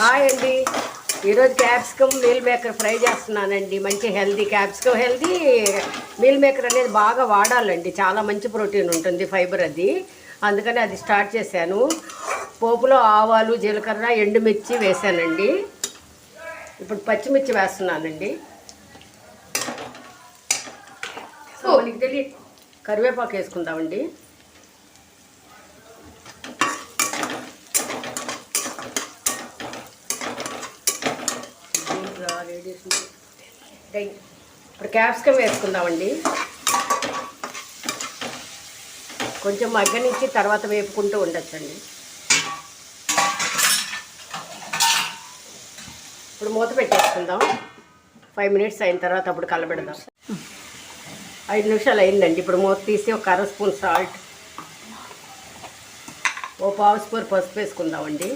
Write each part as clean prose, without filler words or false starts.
Hi అండి. ఈరోజు capsicum meal maker fry చేస్తున్నానండి. మంచి healthy capsicum healthy meal maker అనేది బాగా వాడాలండి. చాలా మంచి ప్రోటీన్ ఉంటుంది, ఫైబర్ అది. అందుకని అది స్టార్ట్ చేశాను. పోపులో ఆవాలు, జీలకర్ర, ఎండుమిర్చి వేసానండి. ఇప్పుడు పచ్చిమిర్చి వేస్తున్నానండి. మనకి తెలియ కరివేపాకు వేసుకుందామండి. ఇప్పుడు క్యాప్సికమ్ వేసుకుందామండి. కొంచెం మగ్గనిచ్చి తర్వాత వేపుకుంటూ ఉండొచ్చండి. ఇప్పుడు మూత పెట్టేసుకుందాం. 5 మినిట్స్ అయిన తర్వాత అప్పుడు కలబెడదాం. 5 నిమిషాలు అయిందండి. ఇప్పుడు మూత తీసి ఒక అర స్పూన్ సాల్ట్, ఓ పావు స్పూన్ పసుపు వేసుకుందామండి.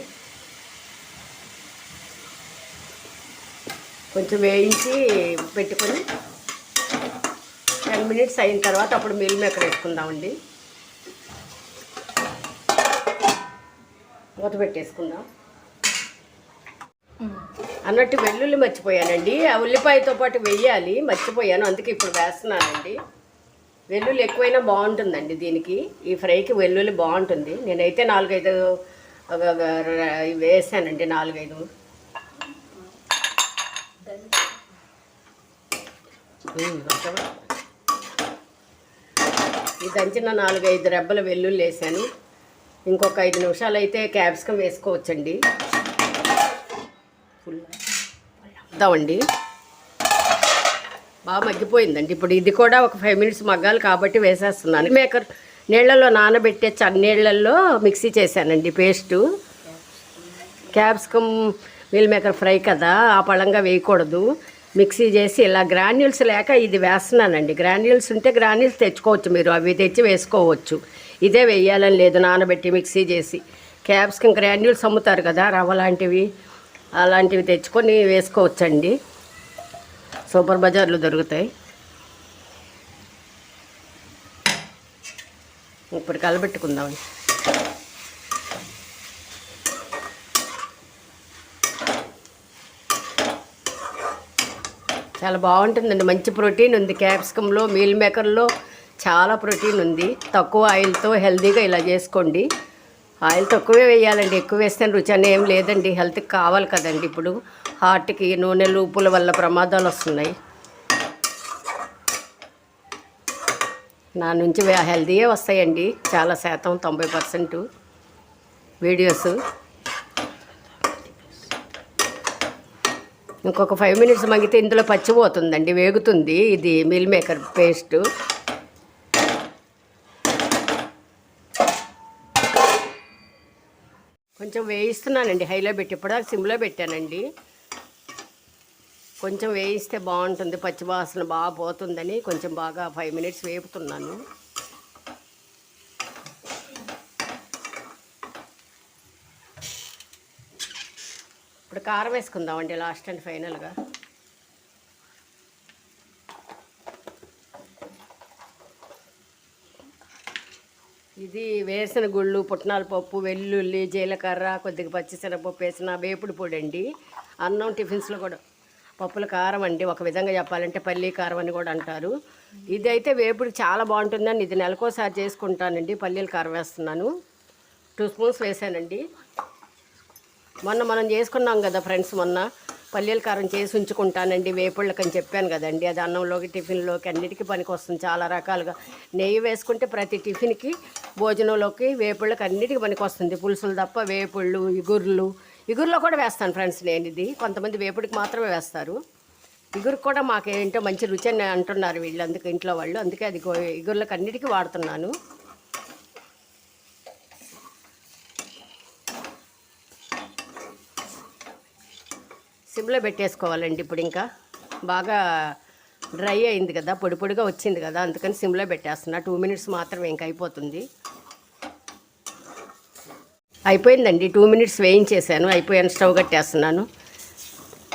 కొంచెం వేయించి పెట్టుకొని 10 మినిట్స్ అయిన తర్వాత అప్పుడు మీల్ మేకర్ వేసుకుందామండి. మూత పెట్టేసుకుందాం. అన్నట్టు వెల్లుల్లి మర్చిపోయానండి. ఆ ఉల్లిపాయతో పాటు వేయాలి, మర్చిపోయాను. అందుకే ఇప్పుడు వేస్తున్నానండి. వెల్లుల్లి ఎక్కువైనా బాగుంటుందండి దీనికి. ఈ ఫ్రైకి వెల్లుల్లి బాగుంటుంది. నేనైతే 4-5 వేసానండి. 4-5 ఈ దంచిన 4-5 రెబ్బల వెల్లుల్లి వేసాను. ఇంకొక 5 నిమిషాలు అయితే క్యాప్సికమ్ వేసుకోవచ్చండి. ఫుల్దామండి. బాగా మగ్గిపోయిందండి. ఇప్పుడు ఇది కూడా ఒక 5 మినిట్స్ మగ్గాలి కాబట్టి వేసేస్తున్నాను. మేకర్ నీళ్ళల్లో నానబెట్టే చన్నీళ్ళల్లో మిక్సీ చేశానండి paste. Capsicum meal maker fry కదా, ఆ పళంగా వేయకూడదు. మిక్సీ చేసి ఇలా గ్రాన్యూల్స్ లేక ఇది వేస్తున్నానండి. గ్రాన్యూల్స్ ఉంటే గ్రాన్యూల్స్ తెచ్చుకోవచ్చు, మీరు అవి తెచ్చి వేసుకోవచ్చు. ఇదే వేయాలని లేదు, నానబెట్టి మిక్సీ చేసి. క్యాప్సికమ్ గ్రాన్యూల్స్ అమ్ముతారు కదా, రవ్వ లాంటివి, అలాంటివి తెచ్చుకొని వేసుకోవచ్చండి. సూపర్ బజార్లో దొరుకుతాయి. ఇప్పుడు కలబెట్టుకుందామండి. చాలా బాగుంటుందండి. మంచి ప్రోటీన్ ఉంది క్యాప్సికంలో, మీల్ మేకర్లో చాలా ప్రోటీన్ ఉంది. తక్కువ ఆయిల్తో హెల్తీగా ఇలా చేసుకోండి. ఆయిల్ తక్కువే వేయాలండి, ఎక్కువ వేస్తే రుచి అని ఏం లేదండి. హెల్త్కి కావాలి కదండి. ఇప్పుడు హార్ట్కి నూనెలు, ఉప్పుల వల్ల ప్రమాదాలు వస్తున్నాయి. నా నుంచి హెల్తీయే వస్తాయండి చాలా శాతం, 90% వీడియోస్. ఇంకొక 5 మినిట్స్ మగ్గితే ఇందులో పచ్చిపోతుందండి, వేగుతుంది ఇది మీల్ మేకర్ పేస్ట్. కొంచెం వేయిస్తున్నానండి హైలో పెట్టి. ఇప్పుడు సిమ్లో పెట్టానండి. కొంచెం వేయిస్తే బాగుంటుంది, పచ్చివాసన బాగా పోతుందని కొంచెం బాగా 5 మినిట్స్ వేపుతున్నాను. ఇప్పుడు కారం వేసుకుందామండి లాస్ట్ అండ్ ఫైనల్గా. ఇది వేసిన గుళ్ళు, పుట్నాల పప్పు, వెల్లుల్లి, జీలకర్ర, కొద్దిగా పచ్చిశనగపప్పు వేసిన వేపుడు పొడి అండి. అన్నం టిఫిన్స్లో కూడా పప్పుల కారం అండి. ఒక విధంగా చెప్పాలంటే పల్లీ కారం అని కూడా అంటారు. ఇది అయితే వేపుడు చాలా బాగుంటుందని ఇది నెలకోసారి చేసుకుంటానండి. పల్లీల కారం వేస్తున్నాను. 2 స్పూన్స్ వేసానండి. మొన్న మనం చేసుకున్నాం కదా ఫ్రెండ్స్, మొన్న పల్లీల కారం చేసి ఉంచుకుంటానండి వేపుళ్ళకి అని చెప్పాను కదండి. అది అన్నంలోకి, టిఫిన్లోకి అన్నిటికీ పనికి వస్తుంది చాలా రకాలుగా. నెయ్యి వేసుకుంటే ప్రతి టిఫిన్కి, భోజనంలోకి, వేపుళ్ళకి అన్నిటికీ పనికి వస్తుంది. పులుసులు తప్ప వేపుళ్ళు, ఇగురులో కూడా వేస్తాను ఫ్రెండ్స్ నేను. ఇది కొంతమంది వేపుడికి మాత్రమే వేస్తారు. ఇగురు కూడా మాకేంటో మంచి రుచి అని అంటున్నారు వీళ్ళు, అందుకే ఇంట్లో వాళ్ళు. అందుకే అది ఇగుర్లకు అన్నిటికీ వాడుతున్నాను. సిమ్లో పెట్టేసుకోవాలండి. ఇప్పుడు ఇంకా బాగా డ్రై అయింది కదా, పొడి పొడిగా వచ్చింది కదా, అందుకని సిమ్లో పెట్టేస్తున్నా. 2 మినిట్స్ మాత్రమే ఇంకా అయిపోతుంది. అయిపోయిందండి. 2 మినిట్స్ వేయించేసాను, అయిపోయాను. స్టవ్ కట్టేస్తున్నాను.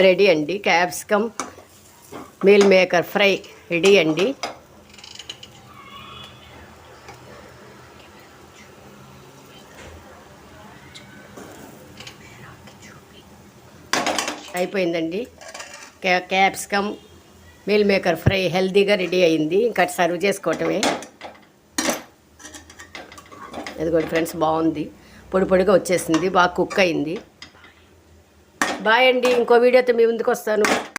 రెడీ అండి, capsicum meal maker fry ready అండి. అయిపోయిందండి. క్యాప్సికమ్ మీల్ మేకర్ ఫ్రై హెల్తీగా రెడీ అయింది. ఇంకా సర్వ్ చేసుకోవటమే. ఇదిగోండి ఫ్రెండ్స్, బాగుంది, పొడి పొడిగా వచ్చేసింది, బాగా కుక్ అయింది. బాయ్ అండి. ఇంకో వీడియోతో మీ ముందుకు వస్తాను.